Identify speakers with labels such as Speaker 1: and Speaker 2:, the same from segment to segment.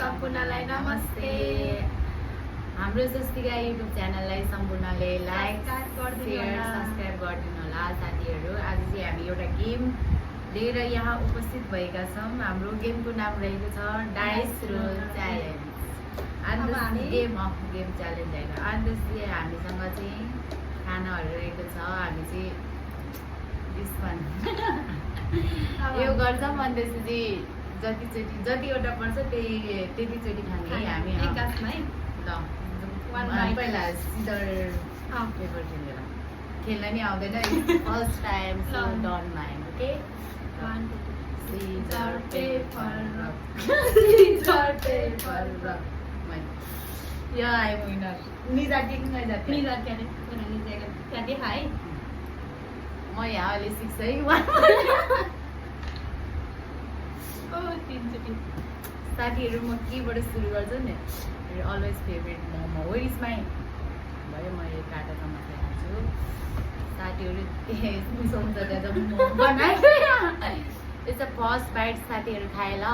Speaker 1: सम्पूर्णलाई नमस्ते। हाम्रो जस्तिका युट्युब च्यानललाई सम्पूर्णले लाइक सेयर सब्सक्राइब गरिदिनु होला साथीहरू। आज चाहिँ हामी एउटा गेम लिएर यहाँ उपस्थित भएका छौँ। हाम्रो गेमको नाम रहेको छ dice role challenge. Game challenge होइन। अन्त चाहिँ हामीसँग चाहिँ खानाहरू रहेको छ। हामी चाहिँ यो गर्छौँ। अन्त त्यसपछि जतिवटा पर्छ त्यतिचोटि खाने हामी ल पहिला सिजर पेपर खेल्न नि आउँदैन। First time so don't mind. Okay scissor paper rock या आई विनर। निजा के नहीं जाते
Speaker 2: निजा क्या नहीं हाय
Speaker 1: म यहाँ अहिले सिक्छ है। साथीहरू म केबाट सुरु गर्छु नि। Always favourite momo where is my भयो। म यो काटा समस्या खान्छु। साथीहरू सम्झँदा जब मोमो बनाए यस्तो फर्स्ट बाइट साथीहरू खाए ल।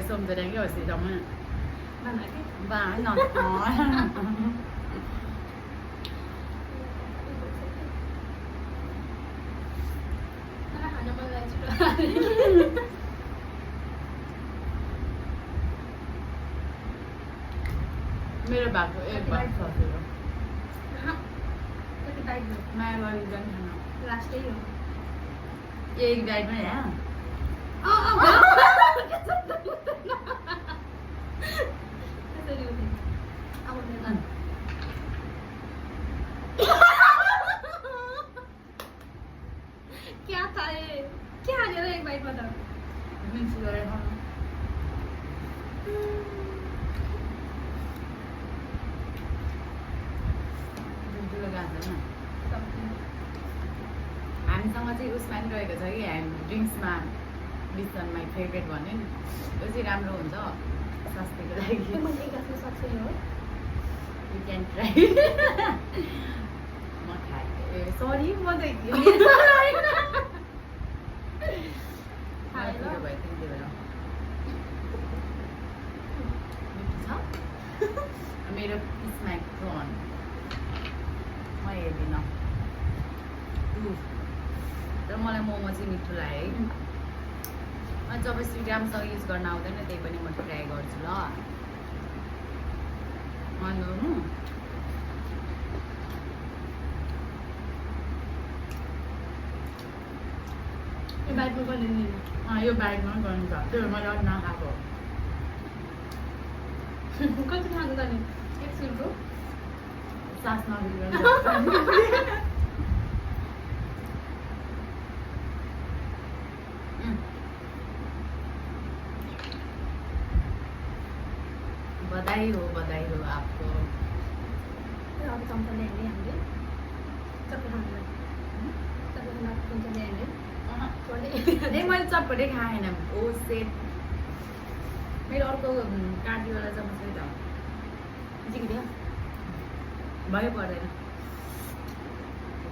Speaker 1: सम्झेर के होस् जम्मा मेरो भएको एक बाइट सकेर माया गरिदिँदैन
Speaker 2: लास्टै हो
Speaker 1: एक बाइटमा यहाँ
Speaker 2: क्या था ये? क्या आ गया एक बाइट में था?
Speaker 1: मिक्स गरेर खानु। हामीसँग चाहिँ उसमा पनि रहेको छ कि हामी ड्रिङ्क्समा दिस वान माई फेभरेट भन्यो नि। त्यो चाहिँ राम्रो हुन्छ स्वास्थ्यको लागि। You can try. म खाएँ सरी म त मेरो स्माइक प्रन म हेर्दिनँ तर मलाई मोमो चाहिँ मिठो लाग्यो है। जब स्विग्रामसँग युज गर्न आउँदैन त्यही पनि म ट्राई गर्छु ल। भन्नु
Speaker 2: यो बाइटमा गर्ने नि
Speaker 1: यो बाइकमा गर्नु छ। त्यो मैले अरू नखाएको
Speaker 2: कति खानु जाने एक सुनको
Speaker 1: सास नबिग्रनु बधाई हो आपको।
Speaker 2: अब चम्चा ल्याएँ हामीले चप्पल खानु
Speaker 1: नहीं मैले चटपटे खाएन। ओ सेट मेरो अर्को काटीवाला चम्च त
Speaker 2: जिग्दियो
Speaker 1: भयो पर्दैन।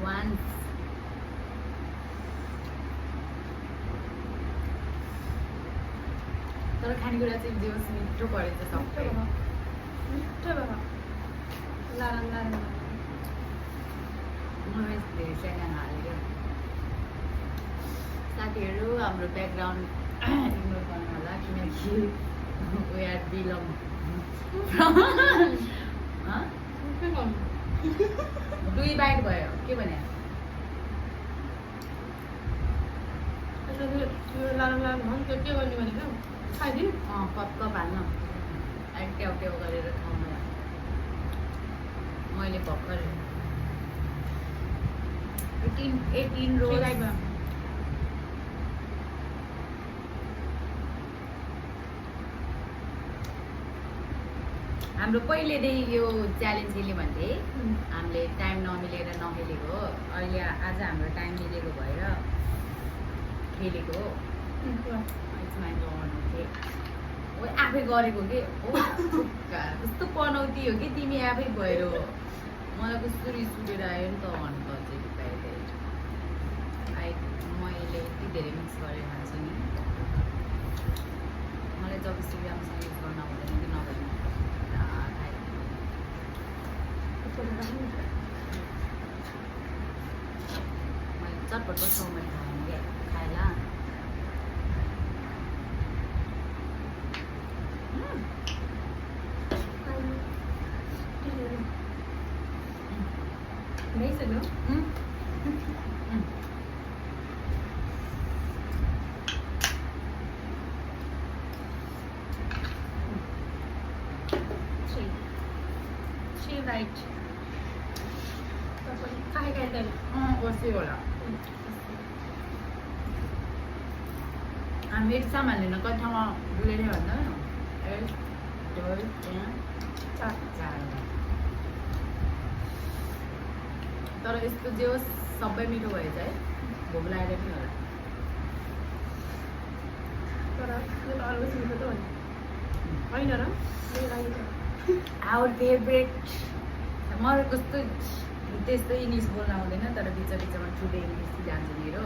Speaker 1: वान तर खानेकुरा चाहिँ दिवस मिठो परेछ सबै
Speaker 2: मिठो बाबा लाराम
Speaker 1: मलाई धेरै सेकेन्ड हाल्यो। साथीहरू हाम्रो ब्याकग्राउन्ड इग्नोर गर्नु होला किनकि वी आर बिलङ दुई बाइट भयो के भने
Speaker 2: लाराम के गर्ने भनेको खाइदिउँ
Speaker 1: कप हाल्न ट्याउ ट्याउ गरेर खाउनु। मैले भर्खर 18 रोज हाम्रो पहिलेदेखि यो च्यालेन्ज खेल्यो भन्थे हामीले टाइम नमिलेर नखेलेको हो। अहिले आज हाम्रो टाइम मिलेको भएर खेलेको हो। आफै गरेको के कस्तो पनौती हो कि तिमी आफै गएर मलाई कस्तो रिस उठेर आयो नि त भन्नु त चाहिँ मैले यति धेरै मिक्स गरेर खान्छु नि मलाई जबरजस्ती राम्रोसँग युज गर्न आउँदैन कि नभए मैले चटपट समय खाएला
Speaker 2: नहीं सको she right काय काय तर
Speaker 1: कस्तै होला हामी एक सामान लिन कति ठाउँमा डुलेर भन्दा एक दुई तीन चार तर यस्तो जे होस् सबै मिठो भएछ है भोक लागेर पनि होला
Speaker 2: तर यो त अलवेज मिठो त होइन र मेरो लागि त
Speaker 1: आवर फेभरेट मलाई कस्तो त्यस्तो इङ्ग्लिस बोल्न आउँदैन तर बिचमा छुटे इङ्ग्लिस जान्छ मेरो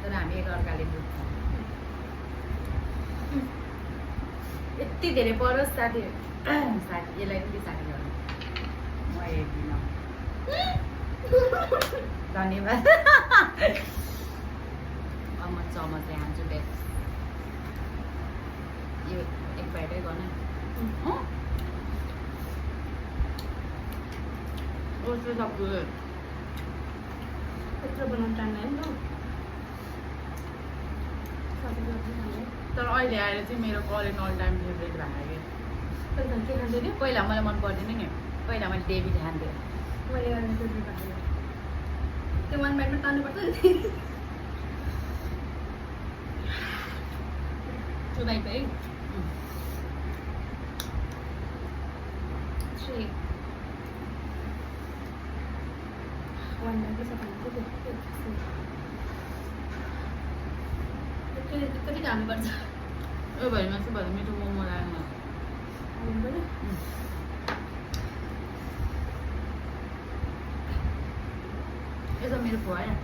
Speaker 1: तर हामी एकअर्काले बुझ्छौँ यति धेरै परोस् साथी यसलाई पनि साथी गर्नु म हेर्दिनँ धन्यवाद अब म चमचले हान्छु बेस यो एक बाइटै गर्न कस्तो सक्छु
Speaker 2: यत्रो बनाउनु टाइम लाग्यो
Speaker 1: तर अहिले आएर चाहिँ मेरो करेन्ट अल टाइम फेभरेट भयो
Speaker 2: के खान्थ्यो नि
Speaker 1: पहिला मलाई मन पर्दैन नि पहिला मैले डेबिट खान्थेँ
Speaker 2: मैले गर्ने त्यो त्यो वान बाइटमा तान्नुपर्छ नि टु बाइट है थ्री वान बाइट कति खानुपर्छ
Speaker 1: यो भरिमा चाहिँ भयो मिठो मोमो लाग्नु यसो मेरो भएन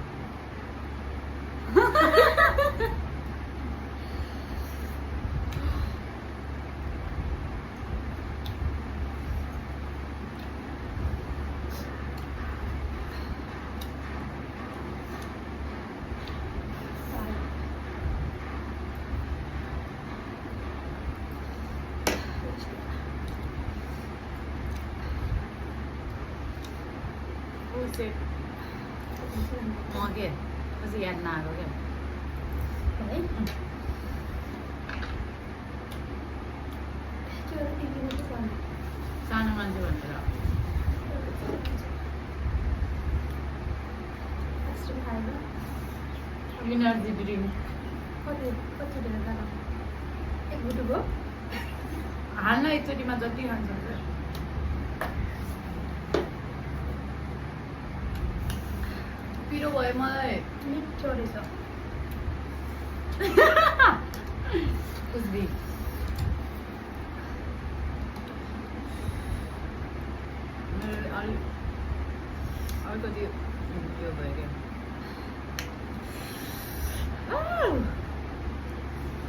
Speaker 1: म के पछि याद नआएको क्या
Speaker 2: है
Speaker 1: सानो मान्छे भनेर इनर्जी ड्रिङ्क
Speaker 2: कति बेला जान एक बुटुको
Speaker 1: हाल्न एकचोटिमा जति खान्छ पिरो भयो मलाई
Speaker 2: मिठो रहेछ
Speaker 1: कुचबी अलिकति यो भयो क्या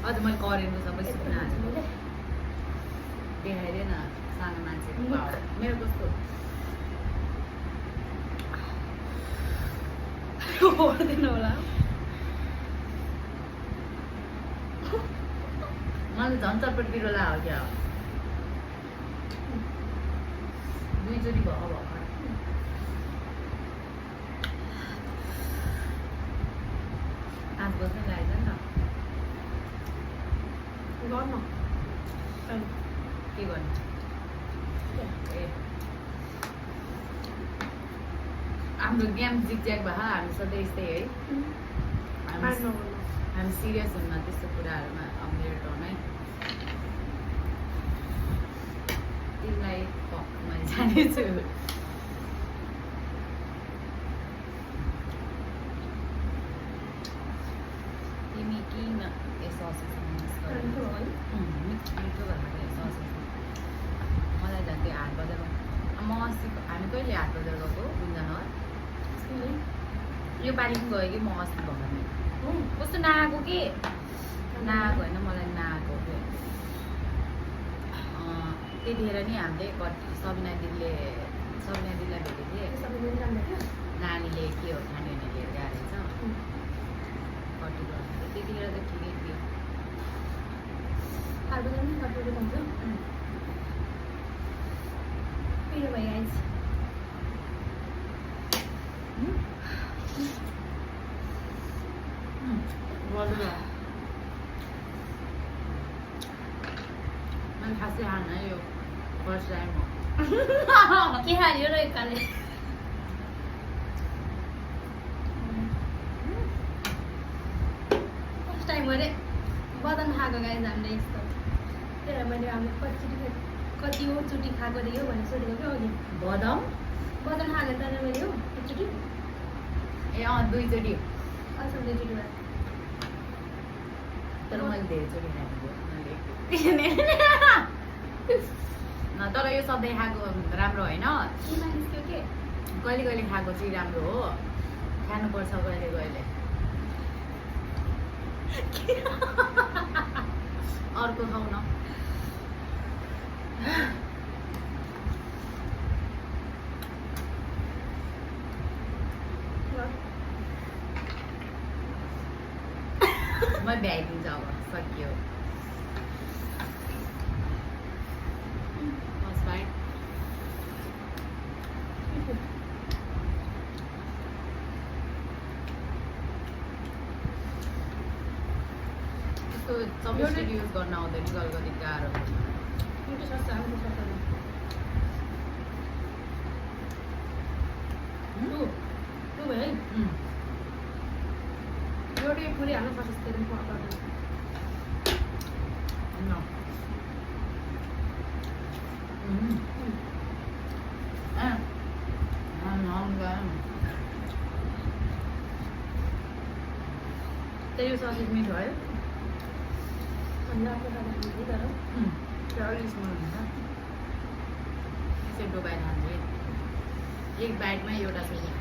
Speaker 1: अझ मैले करेन्टको सबै सुक्न हाल्छु देखाइदिएन सानो मान्छेको पावर मेरो कस्तो
Speaker 2: ओर्दिनु होला
Speaker 1: मलाई झन् चटपट पिरो लाग्यो क्या दुईचोटि भयो भर्खर आज बज्नै लागेछ नि त
Speaker 2: गर्नु
Speaker 1: के गर्नु ए हाम्रो गेम जिगज्याग भयो हामी सधैँ यस्तै है हामी सिरियस हुन्न त्यस्तो कुराहरूमा अब मेरो टर्नै तिमीलाई मैले जानेछु तिमी किन यसो मिठो भएको ससेज मलाई झन् त्यो हात बजार अस्ति हामी कहिले हात बजार गएको गुन्जनहर यो पालि पनि गयो कि म अस्ति भर्ने कस्तो नआएको के नआएको होइन मलाई नआएको के त्यतिखेर नि हामीले सबिना दिदीलाई भेटेको थिएँ नानीले के हो खाने भने लिएर गएको रहेछ कति गर्नु त्यतिखेर त ठिकै थियो मैले खासै खान्न यो फर्स्ट टाइम हो
Speaker 2: के हाल्यो र एककाले फर्स्ट टाइम अरे बदन खाएको गाइज हामीले यस्तो त्यही मैले हामीले कति हो चोटि खाएको रे यो भनेर सोधेको क्या अघि
Speaker 1: बदम
Speaker 2: खाएको त मैले हो एकचोटि
Speaker 1: ए दुईचोटि
Speaker 2: असम दुईचोटि भयो
Speaker 1: तर मैले धेरैचोटि खाएको तर यो सधैँ खाएको राम्रो होइन
Speaker 2: निस्क्यो के
Speaker 1: कहिले कहिले खाएको चाहिँ राम्रो हो खानुपर्छ कहिले कहिले अर्को खाऊ न म भ्याइदिन्छु अब सकियो चम्स्टिक युज गर्न आउँदैन अलिकति गाह्रो
Speaker 2: एउटै पुरै हाल्नु पर्छ
Speaker 1: यो ससेज मिठो है सेतो बाइट हाल्ने एक बाइटमा एउटा चाहिँ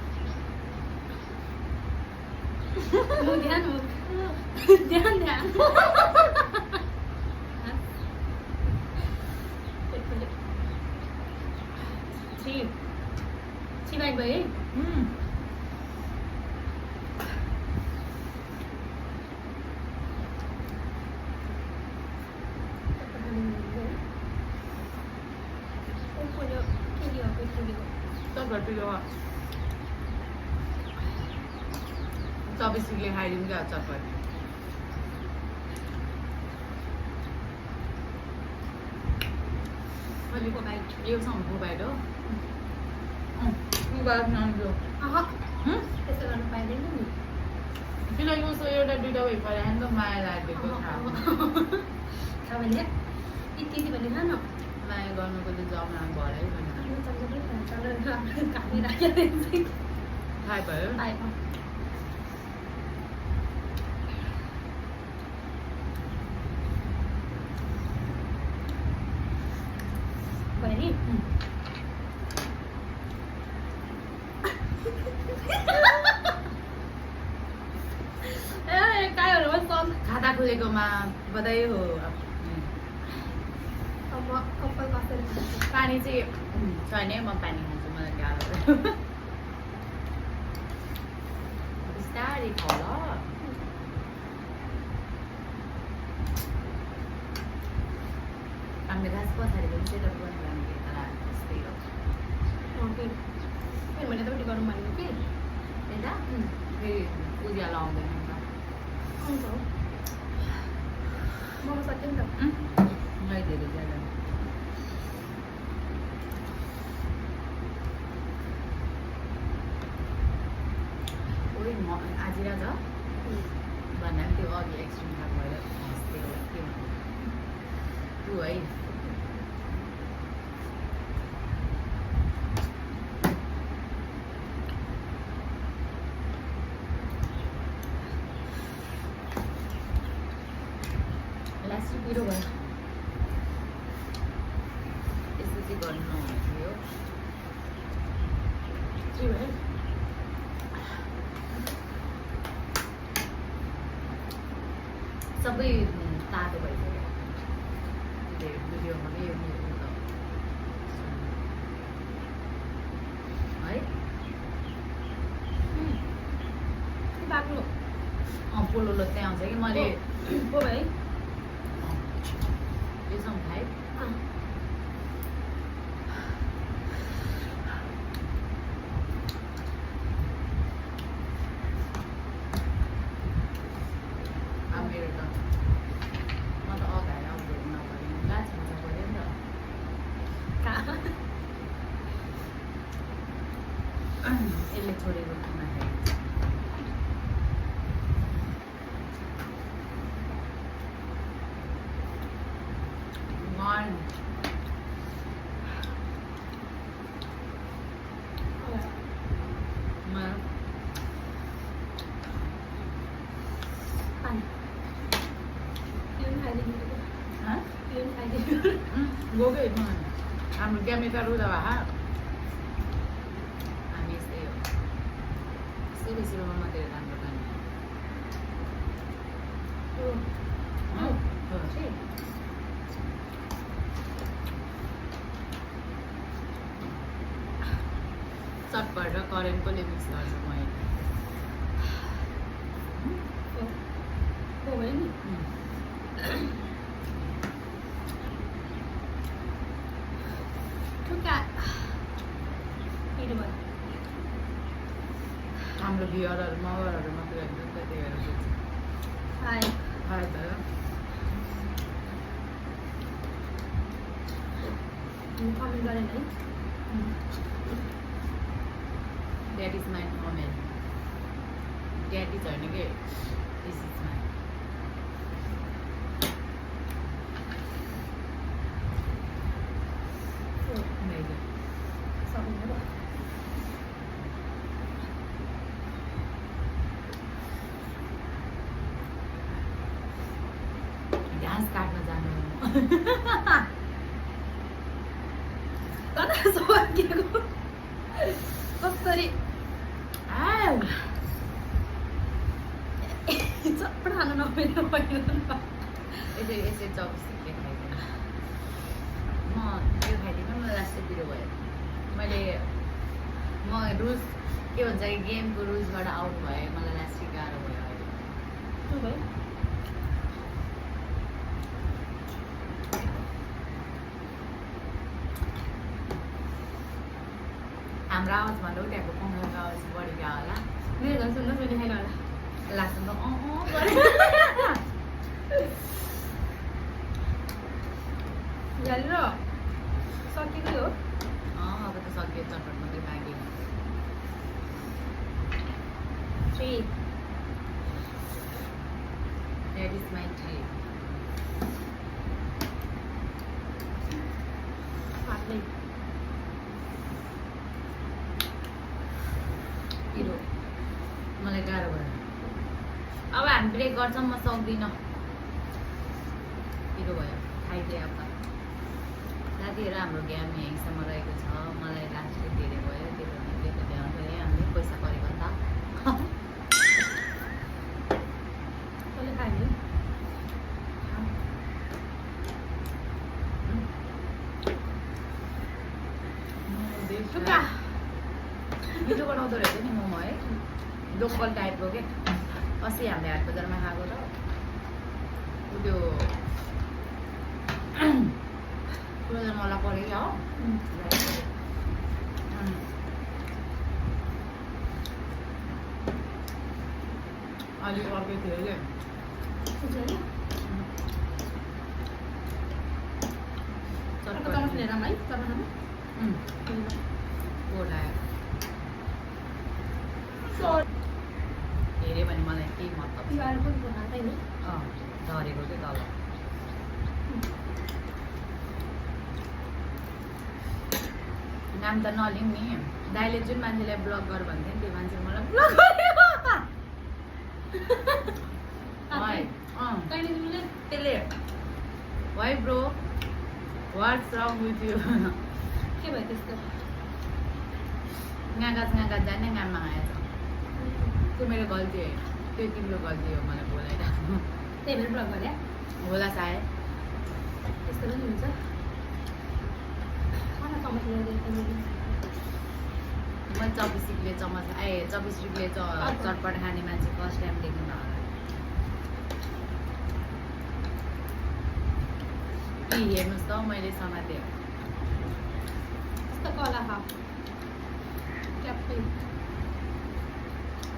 Speaker 2: ध्यान छी बाइट भयो है
Speaker 1: चपेस्टिकले खाइदिनु क्या चटपट
Speaker 2: अलिको बाइट
Speaker 1: योसँग बाइट हो त्यस्तो
Speaker 2: गर्नु पाइँदैन नि
Speaker 1: किन यो एउटा दुइटा भइ पऱ्यो नि त माया लागेको
Speaker 2: खा भने यति भने खा न
Speaker 1: माया गर्नुको त जमाना भरै थाहा भयो खाता खुलेकोमा बधाई हो पानी चाहिँ छैन म पानी खान्छु मलाई गाह्रो बिस्तारै खाऊ ल हामीले घाँस पछाडि पनि सेटअप गर्नु लाग्यो त्यस्तै हो
Speaker 2: भने त गरौँ भनेको कि
Speaker 1: यता फेरि उज्यालो आउँदैन नि त
Speaker 2: आउँछ हौ मोमो सक्यो नि त
Speaker 1: मैले धेरै ज्यादा ओइ म आज र भन्दा पनि त्यो अघि एक्सट्रिम खाएको भएर हँस्थ्यो के भन्नु तु है लास्ट पिरो भयो यस्तो चाहिँ गर्नु नहुने थियो
Speaker 2: के भयो
Speaker 1: सबै तातो भइसक्यो भिडियोमा के यो है
Speaker 2: बाक्लो
Speaker 1: पोलोलो चाहिँ आउँछ कि मैले
Speaker 2: हो भाइ
Speaker 1: यसो खाएँ मेरो त म त अगाडि आउँदैन नपऱ्यो लाज हुन्छ पऱ्यो नि त यसले छोडेको खाना खाएँ गएकै हाम्रो क्यामेरा रुदा भए हामी यस्तै हो सुरु सुरुमा मात्रै राम्रो खाने चटपट र करेन्टकोले मिक्स गर्छु मैले हाम्रो भियरहरू मगरहरू मात्रै हुन्छ नि त त्यही भएर खायो त
Speaker 2: कमेन्ट गरेन है
Speaker 1: that is my comment that is होइन कि दिस इज माई घाँस काट्न जानु
Speaker 2: कता सकिएको कसरी चटपट खानु नपाइनु पहिलो
Speaker 1: यसरी चपस्टिकले खाइदिएँ म त्यो खाइदिएँ मलाई लास्टै पिरो भयो मैले म रुल्स के भन्छ गेमको रुल्सबाट आउट भएँ मलाई लास्टै गाह्रो भयो अहिले हाम्रो आवाज भन्दा उनीहरूको कमलाको आवाज बढी गयो होला
Speaker 2: मेरो झन् सुन्नुहोस् मैले खाइन होला
Speaker 1: लाग्छ त
Speaker 2: झ्यालेर सकेकै हो
Speaker 1: अब त सक्यो चटपट मात्रै बाँकी
Speaker 2: 3
Speaker 1: द्याट इज माई ट्री
Speaker 2: फाट्ने
Speaker 1: पिरो मलाई गाह्रो भयो अब हामी ब्रेक गर्छौँ म सक्दिनँ पिरो भयो खाइदिएँ अब साथीहरू हाम्रो गेम यहीँसम्म रहेको छ मलाई लास्टले धेरै भयो त्यो भएर ध्यान गरे हामीले पैसा गरेको त
Speaker 2: कसले खायो
Speaker 1: सुक्खा मिठो बनाउँदो रहेछ नि मोमो है लोकल टाइपको के अस्ति हामीले हाट बजारमा खाएको त त्यो पुरा मलाई पऱ्यो क्या हो अलिक अर्कै थियो कि
Speaker 2: चम्मच लिएर है चम्मच
Speaker 1: हेऱ्यो भने मलाई केही मतलब झरेको चाहिँ तल नाम त नलिउँ नि दाइले जुन मान्छेलाई ब्लक गर भन्थ्यो नि त्यो मान्छे मलाई ब्लक गर्यो त्यसले why bro what's wrong with you
Speaker 2: के भयो त्यस्तो
Speaker 1: ngangkat जाने ngaममा आएछ त्यो मेरो गल्ती होइन त्यो तिम्रो गल्ती हो मलाई बोलाइराख्नु
Speaker 2: त्यही भएर ब्लग गरे
Speaker 1: होला सायद
Speaker 2: त्यस्तो पनि हुन्छ खाना समस्या
Speaker 1: म चपिस्टिकले चमच चपिस्टिकले चटपट खाने मान्छे फर्स्ट टाइम देख्नु होला हेर्नुहोस् त मैले समातेँ
Speaker 2: यस्तो कला खा ट्याप्पै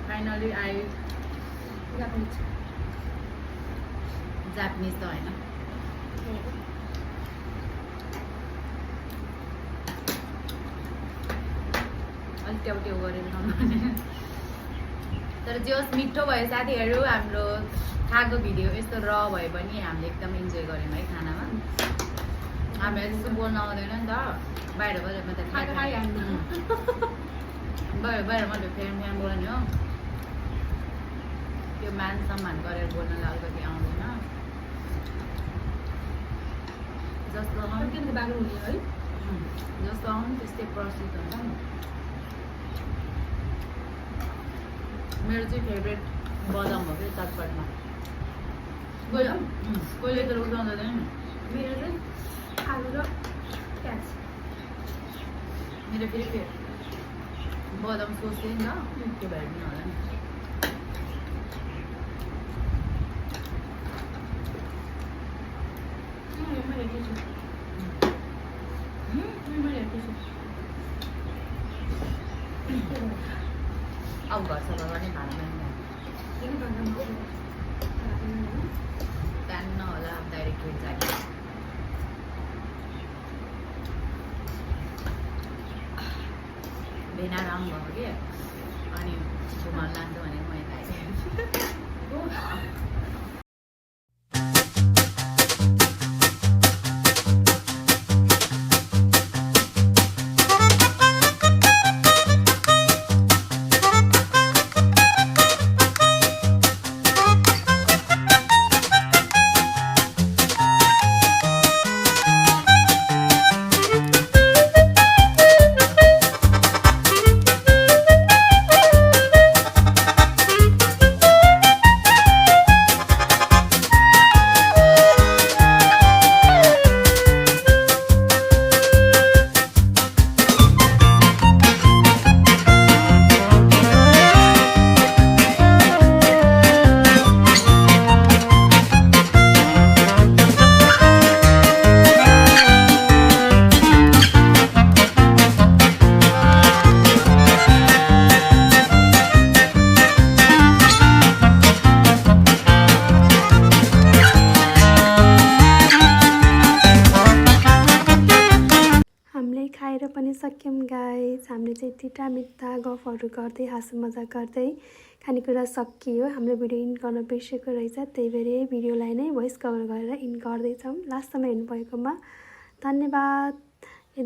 Speaker 1: फाइनली आई
Speaker 2: जापानिज
Speaker 1: जापानिज त होइन अलिक ट्याउट्याउ गरेर खानु तर जे होस् मिठो भयो साथीहरू हाम्रो खाएको भिडियो यस्तो र भए पनि हामीले एकदम इन्जोय गऱ्यौँ है खानामा हामीलाई त्यस्तो बोल्न आउँदैन नि त बाहिर मात्रै बाहिर मात्रै फ्यान बोल्ने हो त्यो मान सम्मान गरेर बोल्न अलिकति आउँदैन जस्तो
Speaker 2: बाग्नु हुने है
Speaker 1: जस्तो आउनु त्यस्तै प्रसिद्ध हुन्छ नि मेरो चाहिँ फेभरेट बदाम हो क्या चटपटमा कहिले त उठाउँदैन
Speaker 2: मेरो चाहिँ आलु र प्याज
Speaker 1: मेरो फेरि बदाम सोच्थेँ नि त त्यो भएर पनि होला नि अब घर सफा गर्ने खाना जान्न होला अब डाइरेक्ट खेल जाने भेना राम भयो कि अनि घुमाउनु लान्छ भनेर मैले खाएँ
Speaker 3: खाएर पनि सक्यौँ गाइस हामीले चाहिँ यति मिठा गफहरू गर्दै हाँसो मजाक गर्दै खानेकुरा सकियो हाम्रो भिडियो इन्ड गर्न बिर्सेको रहेछ त्यही भएर भिडियोलाई नै भोइस कभर गरेर इन्ड गर्दैछौँ लास्टसम्म हेर्नुभएकोमा धन्यवाद।